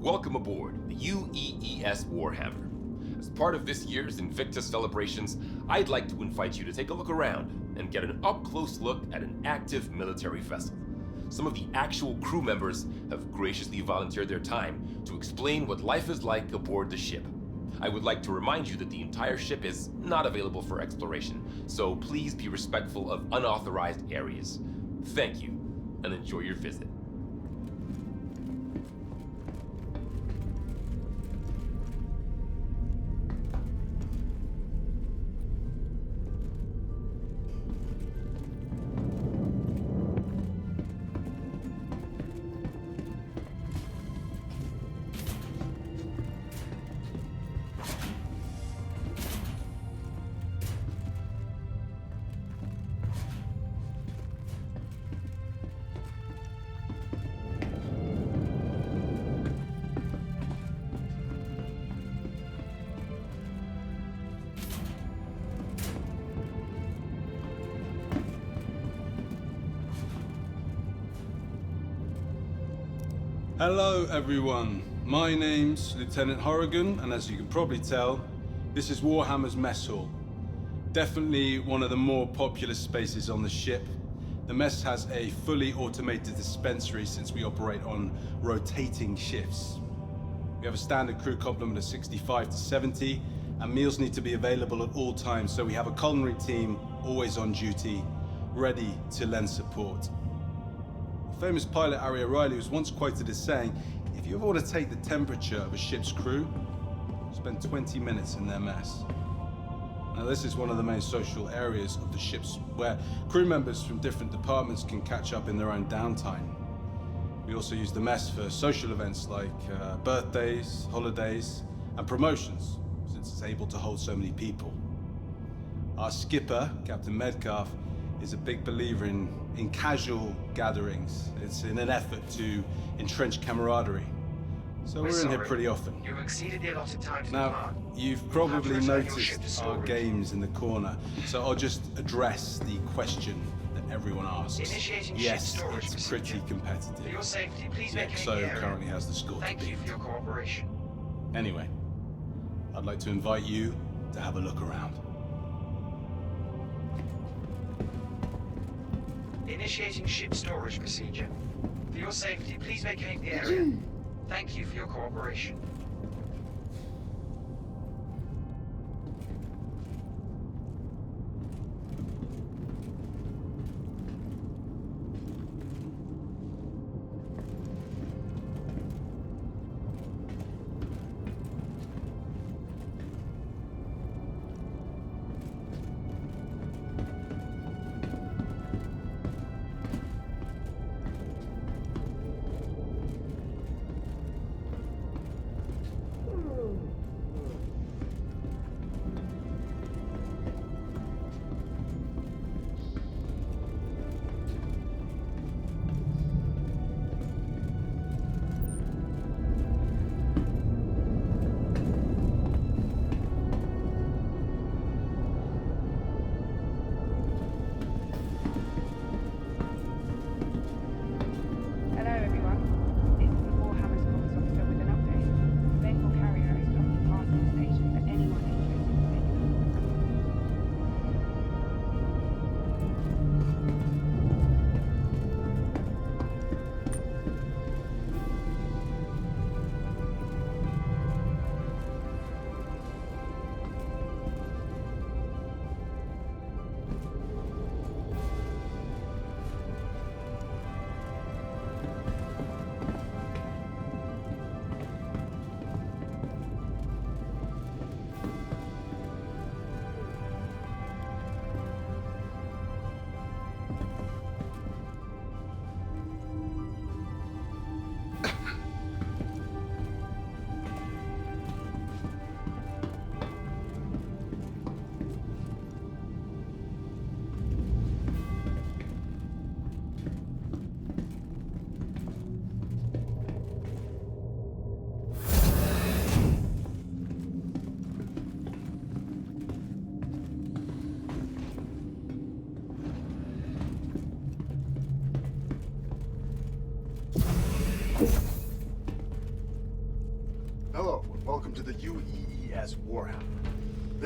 Welcome aboard the UEES Warhammer. As part of this year's Invictus celebrations, I'd like to invite you to take a look around and get an up-close look at an active military vessel. Some of the actual crew members have graciously volunteered their time to explain what life is like aboard the ship. I would like to remind you that the entire ship is not available for exploration, so please be respectful of unauthorized areas. Thank you, and enjoy your visit. Hello everyone, my name's Lieutenant Horrigan, and as you can probably tell, this is Warhammer's mess hall. Definitely one of the more popular spaces on the ship. The mess has a fully automated dispensary since we operate on rotating shifts. We have a standard crew complement of 65 to 70, and meals need to be available at all times, so we have a culinary team always on duty, ready to lend support. Famous pilot Harry O'Reilly was once quoted as saying, if you ever want to take the temperature of a ship's crew, spend 20 minutes in their mess. Now this is one of the main social areas of the ships where crew members from different departments can catch up in their own downtime. We also use the mess for social events like birthdays, holidays, and promotions, since it's able to hold so many people. Our skipper, Captain Medcalf, is a big believer in casual gatherings. It's in an effort to entrench camaraderie. So we're in here pretty often. You've exceeded the allotted time to Now, depart. you've probably noticed our games in the corner, so I'll just address the question that everyone asks. Initiating Yes, ship storage it's procedure. pretty competitive. For your safety, please The vacate XO the area. currently has the score to Thank you beat. for your cooperation. Anyway, I'd like to invite you to have a look around. Initiating ship storage procedure. For your safety, please vacate the area. Thank you for your cooperation.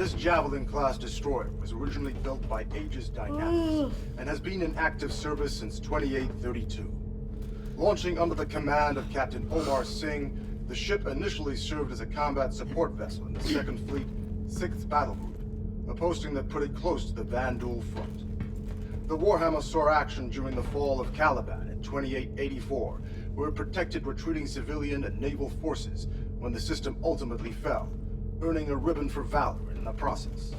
This Javelin-class destroyer was originally built by Aegis Dynamics and has been in active service since 2832. Launching under the command of Captain Omar Singh, the ship initially served as a combat support vessel in the 2nd Fleet, 6th Battle Group, a posting that put it close to the Vandal front. The Warhammer saw action during the fall of Caliban in 2884, where it protected retreating civilian and naval forces when the system ultimately fell, earning a ribbon for valor in the process.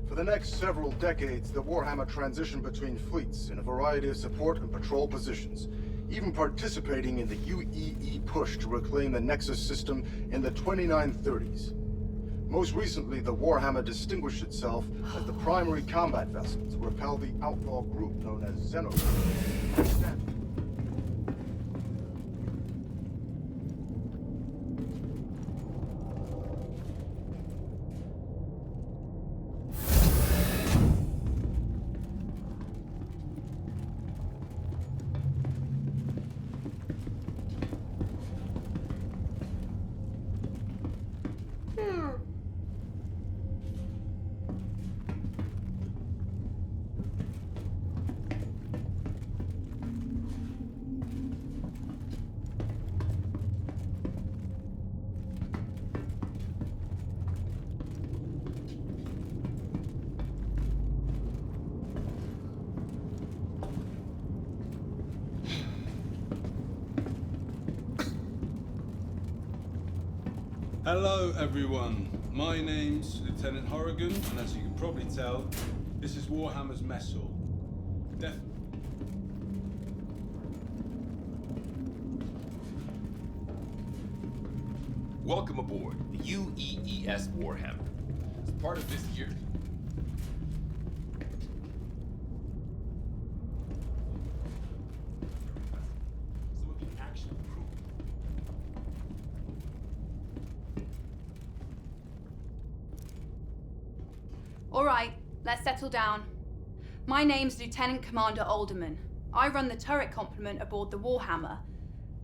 For the next several decades, the Warhammer transitioned between fleets in a variety of support and patrol positions, even participating in the UEE push to reclaim the Nexus system in the 2930s. Most recently, the Warhammer distinguished itself as the primary combat vessel to repel the outlaw group known as Xenophobes. Hello everyone, my name's Lieutenant Horrigan, and as you can probably tell, this is Warhammer's mess hall. Welcome aboard the UEES Warhammer. As part of this year, some of the action improved. All right, let's settle down. My name's Lieutenant Commander Alderman. I run the turret complement aboard the Warhammer.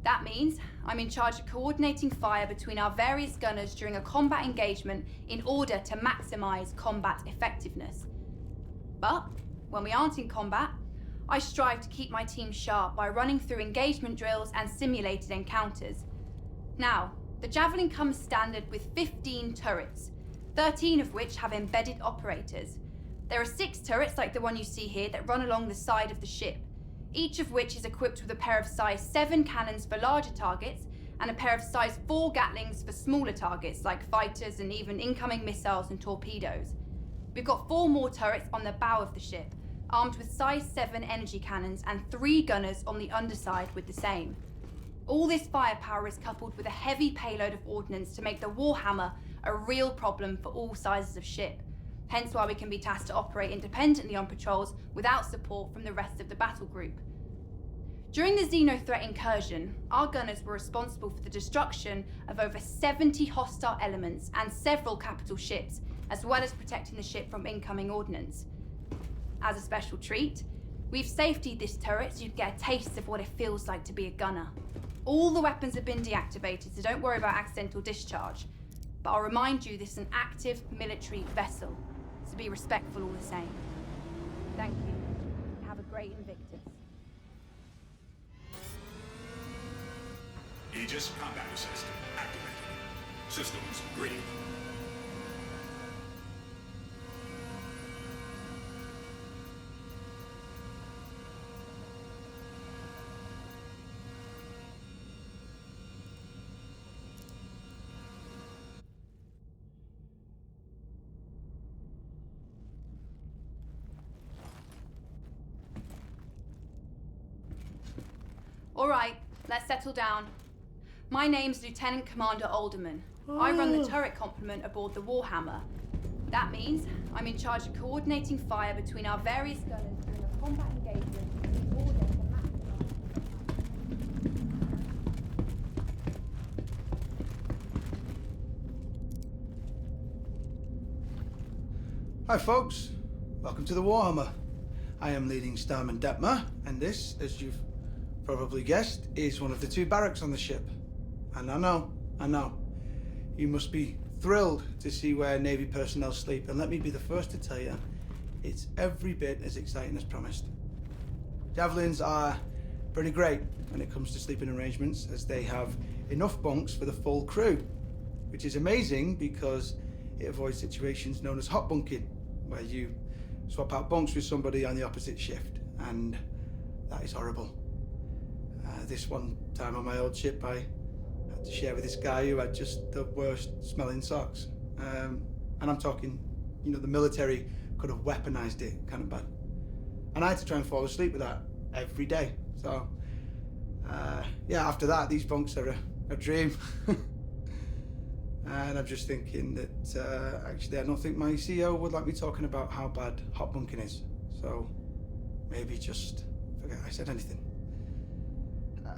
That means I'm in charge of coordinating fire between our various gunners during a combat engagement in order to maximize combat effectiveness. But when we aren't in combat, I strive to keep my team sharp by running through engagement drills and simulated encounters. Now, the Javelin comes standard with 15 turrets, 13 of which have embedded operators. There are 6 turrets like the one you see here that run along the side of the ship, each of which is equipped with a pair of size 7 cannons for larger targets and a pair of size 4 Gatlings for smaller targets like fighters and even incoming missiles and torpedoes. We've got 4 more turrets on the bow of the ship, armed with size 7 energy cannons and 3 gunners on the underside with the same. All this firepower is coupled with a heavy payload of ordnance to make the Warhammer a real problem for all sizes of ship, hence why we can be tasked to operate independently on patrols without support from the rest of the battle group. During the Xenothreat incursion, our gunners were responsible for the destruction of over 70 hostile elements and several capital ships, as well as protecting the ship from incoming ordnance. As a special treat, we've safetied this turret so you can get a taste of what it feels like to be a gunner. All the weapons have been deactivated, so don't worry about accidental discharge. But I'll remind you this is an active military vessel, so be respectful all the same. Thank you. Have a great Invictus. Aegis combat assist activated. Systems green. All right, let's settle down. My name's Lieutenant Commander Alderman. I run the turret complement aboard the Warhammer. That means I'm in charge of coordinating fire between our various gunners during a combat engagement in order to Hi folks, welcome to the Warhammer. I am leading Starman Detmer, and this, as you've probably guessed, is one of the 2 barracks on the ship. And I know, you must be thrilled to see where Navy personnel sleep, and let me be the first to tell you, it's every bit as exciting as promised. Javelins are pretty great when it comes to sleeping arrangements, as they have enough bunks for the full crew, which is amazing because it avoids situations known as hot bunking, where you swap out bunks with somebody on the opposite shift, and that is horrible. This one time on my old ship, I had to share with this guy who had just the worst smelling socks. And I'm talking, you know, the military could have weaponized it kind of bad. And I had to try and fall asleep with that every day. So, yeah, after that, these bunks are a dream. And I'm just thinking that, actually, I don't think my CEO would like me talking about how bad hot bunking is. So, maybe just forget I said anything.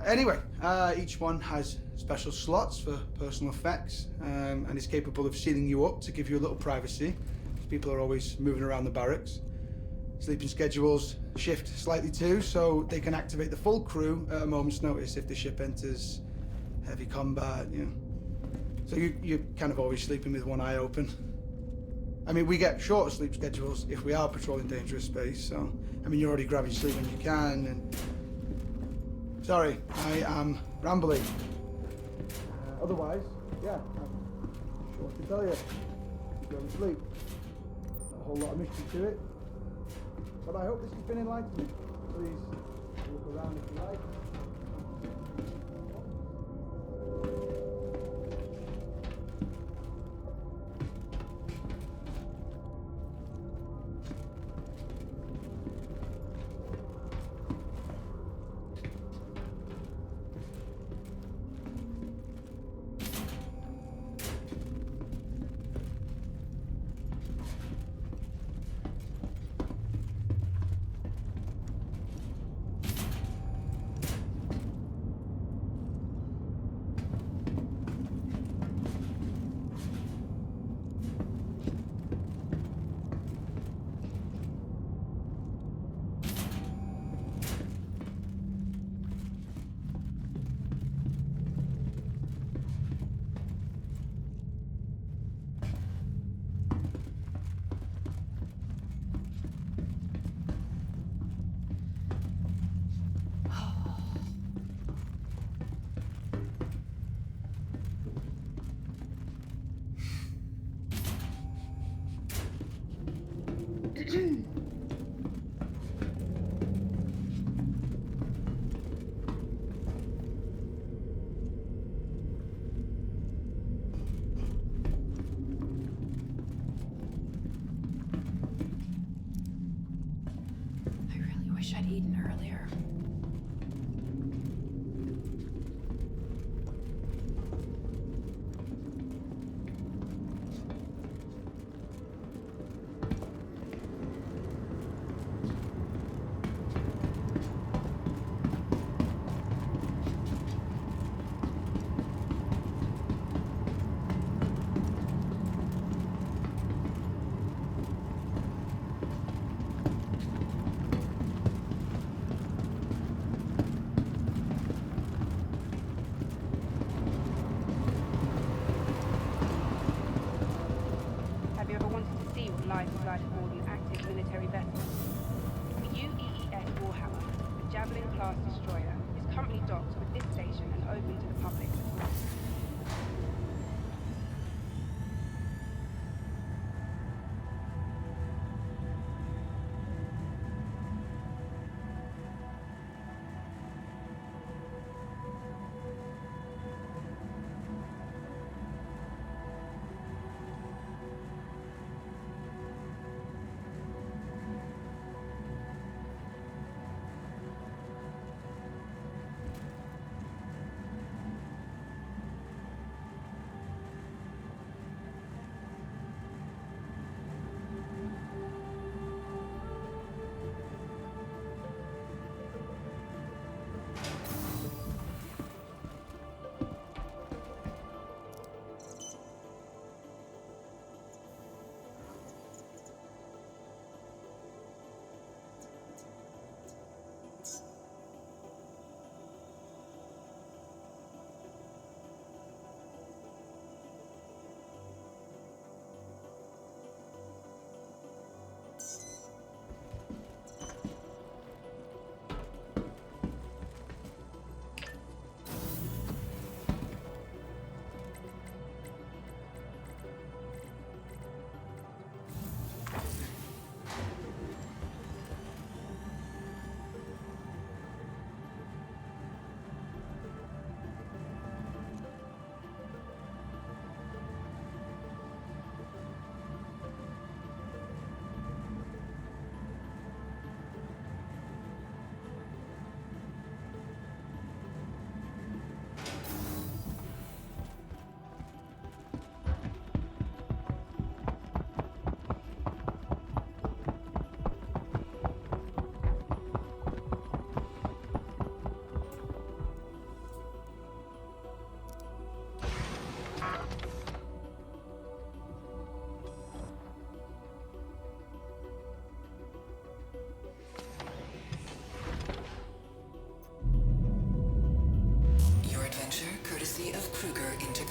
Anyway, each one has special slots for personal effects, and is capable of sealing you up to give you a little privacy, because people are always moving around the barracks. Sleeping schedules shift slightly too, so they can activate the full crew at a moment's notice if the ship enters heavy combat, you know. So you're kind of always sleeping with one eye open. I mean, we get shorter sleep schedules if we are patrolling dangerous space, so, I mean, you're already grabbing sleep when you can, and... Sorry, I am rambling. Otherwise, yeah, I'm sure to tell you. Go to sleep. Not a whole lot of mystery to it. But I hope this has been enlightening. Please look around if you like. Wish I'd eaten earlier. lies reside aboard an active military vessel. The UEES Warhammer, a Javelin-class destroyer, is currently docked with this station and open to the public.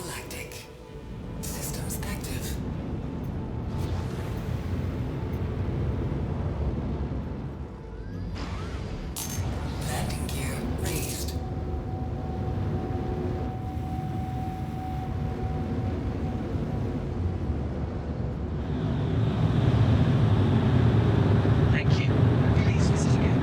Galactic. Systems active. Landing gear raised. Thank you. Please visit again.